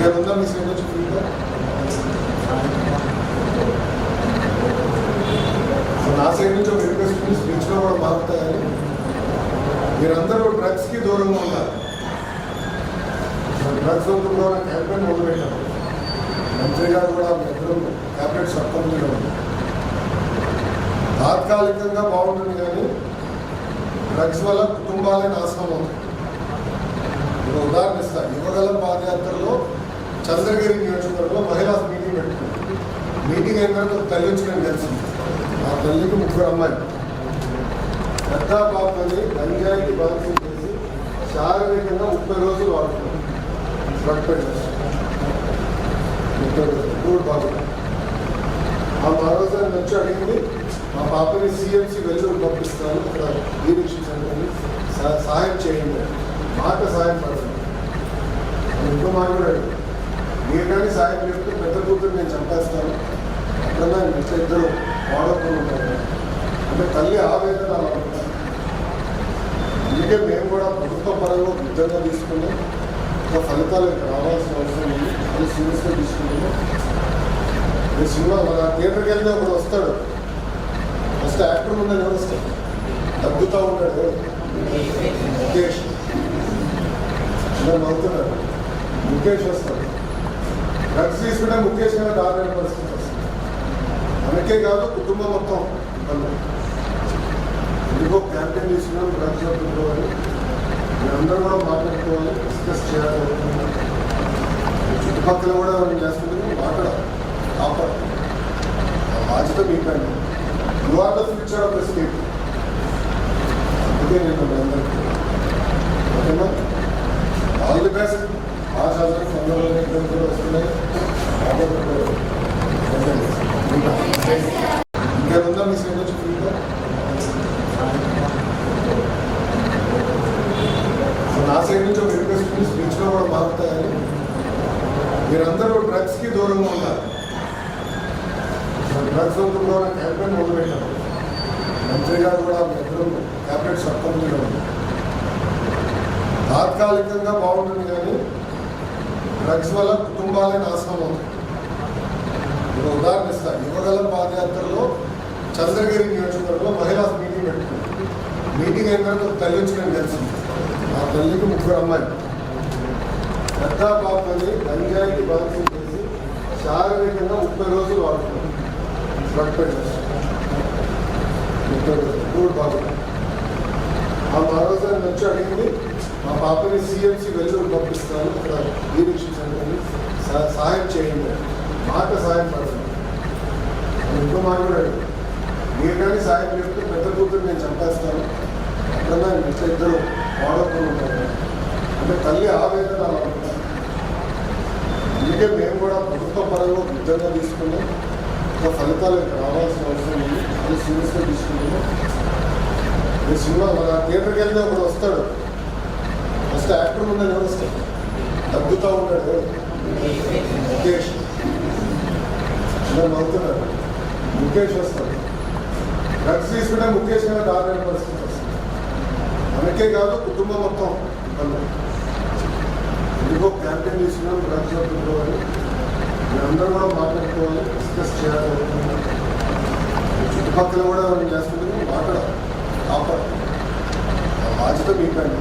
ఇంకేముందా మీ side నుంచి feedback? నా side నుంచి ఒక రిక్వెస్ట్ ఉంది, స్పీచ్లో కూడా మారుతాయని. మీరందరూ డ్రగ్స్కి దూరంగా ఉన్నారు. డ్రగ్స్ వద్దులో క్యాంపెయిన్ మొదలుపెట్టారు. మంత్రి గారు కూడా ఇద్దరు క్యాబినెట్ సబ్ కమిటీలో ఉన్నారు. తాత్కాలికంగా బాగుంటుంది కానీ డ్రగ్స్ వల్ల కుటుంబాలే నాశనం అవుతుంది. ఒక ఉదాహరణ ఇస్తాను. యువగలం పాదయాత్రలో చంద్రగిరి నియోజకవర్గంలో మహిళా మీటింగ్ పెట్టుకుంది. మీటింగ్ అయిన తర్వాత తల్లి వచ్చి నేను తెలిసింది. ఆ తల్లికి 3 అమ్మాయిలు. పెద్ద పాపని గంజాయికి బాధ్యత చేసి శారీరకంగా 30 రోజులు వాడుతున్నారు. డ్రగ్ పెట్టేసి 30 రోజులు బాబు. ఆ మరోసారి వచ్చి అడిగింది, మా పాపని సిఎంసి వెల్లూరు పంపిస్తాను, అక్కడ ఈరిక్షన్ సెంటర్ని సహాయం చేయండి. మాట సహాయం పడుతుంది. ఇంకో మాట్లాడాడు, మీరు కానీ సాయం చెప్తే పెద్ద కూతురు నేను చంపేస్తాను, అట్లా ఇంట్లో ఇద్దరు వాడుతూ ఉంటారు. అంటే తల్లి ఆవేదన అలా ఉంటారు. అందుకే మేము కూడా ప్రభుత్వ పరంగా ఉద్యోగంగా తీసుకున్నాం. ఇంకా ఫలితాలు రావాల్సిన అవసరం ఉంది. అది సీరియస్గా తీసుకుంటున్నాం. ఈ సినిమా మన థియేటర్కి వెళ్తే ఒకడు వస్తాడు. ఫస్ట్ యాక్టర్ ముందు ఎవరు వస్తాడు? తగ్గుతూ ఉంటాడు ముఖేష్. అందరు నవ్వుతున్నాడు. ముఖేష్ వస్తాడు. డ్రగ్స్ తీసుకుంటే ముఖేష్ గారు దారుణ పరిస్థితి వస్తుంది. మనకే కాదు కుటుంబం మొత్తం ఎందుకో క్యాంపెయిన్ తీసుకున్నాం. డ్రగ్స్ పెట్టుకోవాలి, మీరందరూ కూడా మాట్లాడుకోవాలి, డిస్కస్ చేయాలి. చుట్టుపక్కల కూడా మనం చేస్తుంటే మాట్లాడాలి, కాపాడు. ఆ బాధ్యత మీకండి. You are the future of the state. అందుకే నేను అందరికీ ఓకేనా, ఆల్ ది బెస్ట్. చదువు తొందరలో ఇబ్బందులు వస్తున్నాయి. ఇంకేముందా మీ సైడ్ నుంచి ఫీడ్బ్యాక్? నా సైడ్ నుంచి ఒక రిక్వెస్ట్ ఉంది, స్పీచ్లో కూడా మారుతాయని. మీరందరూ డ్రగ్స్కి దూరంగా ఉన్నారు. డ్రగ్స్ వద్దులో క్యాంపెయిన్ మొదలుపెట్టారు. మంత్రి గారు కూడా ఇద్దరు క్యాబినెట్ సబ్ కమిటీలో ఉన్నారు. తాత్కాలికంగా బాగుంటుంది కానీ డ్రగ్స్ వల్ల కుటుంబాలే నాశనం అవుతుంది. ఒక ఉదాహరణ ఇస్తాను. యువగలం పాదయాత్రలో చంద్రగిరి నియోజకవర్గంలో మహిళా మీటింగ్ పెట్టుకుంది. మీటింగ్ అయిన తర్వాత తల్లి వచ్చి నేను తెలిసింది. ఆ తల్లికి 3 అమ్మాయిలు. పెద్ద పాపని గంజాయికి బాధ్యత చేసి శారీరకంగా 30 రోజులు వాడుతున్నారు. డ్రగ్ పెట్టేసి 30 రోజులు బాబు. ఆ మరోసారి వచ్చి అడిగింది, మా పాపని సిఎంసి వెల్లూరు పంపిస్తాను, అక్కడ ఈరిక్షన్ సెంటర్ని సహాయం చేయండి. మాట సహాయం పడుతుంది. ఇంకో మాట్లాడాడు, మీరు కానీ సాయం చెప్తే పెద్ద కూతురు నేను చంపేస్తాను, అట్లా ఇంట్లో ఇద్దరు వాడుతూ ఉంటారు. అంటే తల్లి ఆవేదన అలా ఉంటారు. అందుకే మేము కూడా ప్రభుత్వ పరంగా ఉద్యోగంగా తీసుకున్నాం. ఇంకా ఫలితాలు రావాల్సిన అవసరం ఉంది. అది సీరియస్గా తీసుకుంటున్నాం. ఈ సినిమా మన థియేటర్కి వెళ్తే ఒకడు వస్తాడు. ఫస్ట్ యాక్టర్ ముందు ఎవరు వస్తాడు? తగ్గుతూ ఉంటాడు ముఖేష్. అందరు నవ్వుతున్నాడు. ముఖేష్ వస్తాడు. డ్రగ్స్ తీసుకుంటే ముఖేష్ గారు దారుణ పరిస్థితి వస్తుంది. మనకే కాదు కుటుంబం మొత్తం ఎందుకో క్యాంపెయిన్ తీసుకున్నాం. డ్రగ్స్ పెట్టుకోవాలి, మీరందరూ కూడా మాట్లాడుకోవాలి, డిస్కస్ చేయాలి. చుట్టుపక్కల కూడా మనం చేస్తుంటే మాట్లాడాలి, కాపాడు. ఆ బాధ్యత మీకండి.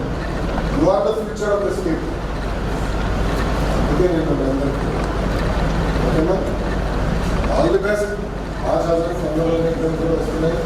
You are the future of the state. అందుకే నేను అందరికీ ఓకేనా, ఆల్ ది బెస్ట్. చదువు తొందరలో ఇబ్బందులు వస్తున్నాయి.